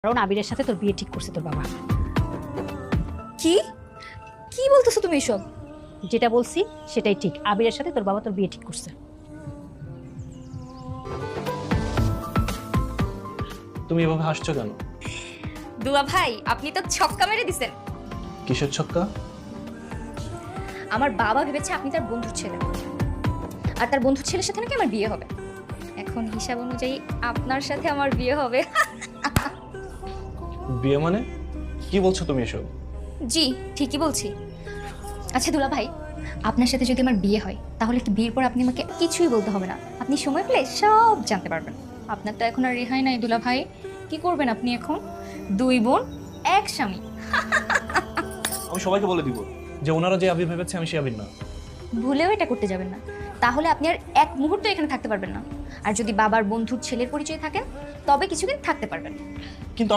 কারণ আবিরের সাথে তোর বিয়ে ঠিক করছে তোর বাবা। কি কি বলতেছো তুমি এসব? যেটা বলছি সেটাই ঠিক, আবিরের সাথে তোর বাবা তোর বিয়ে ঠিক করছে। তুমি এভাবে হাসছো কেন? দুলা ভাই, আপনি তো ছক্কা মেরে দিছেন। কিসের ছক্কা? আমার বাবা ভেবেছে আপনি তার বন্ধুর ছেলে, আর তার বন্ধুর ছেলের সাথে নাকি আমার বিয়ে হবে। এখন হিসাব অনুযায়ী আপনার সাথে আমার বিয়ে হবে। বিয়ে মানে কি বলছো তুমি এসব? জি, ঠিকই বলছি। আচ্ছা দুলা ভাই, আপনার সাথে যদি আমার বিয়ে হয় তাহলে কি বিয়ের পর আপনি আমাকে কিছুই বলতে হবে না, আপনি সময় পেলে সব জানতে পারবেন। আপনার তো এখন আর রেহাই নাই দুলা ভাই। কি করবেন আপনি এখন? দুই বোন, এক স্বামী। আমি সবাইকে বলে দিব যে ওনারা যে আবির ভেবেছে আমি সে আবির না। ভুলেও এটা করতে যাবেন না, তাহলে আপনি আর এক মুহূর্ত এখানে থাকতে পারবেন না। আর যদি বাবার বন্ধুর ছেলের পরিচয় থাকেন তবে কিছুদিন থাকতে পারবেন। কিন্তু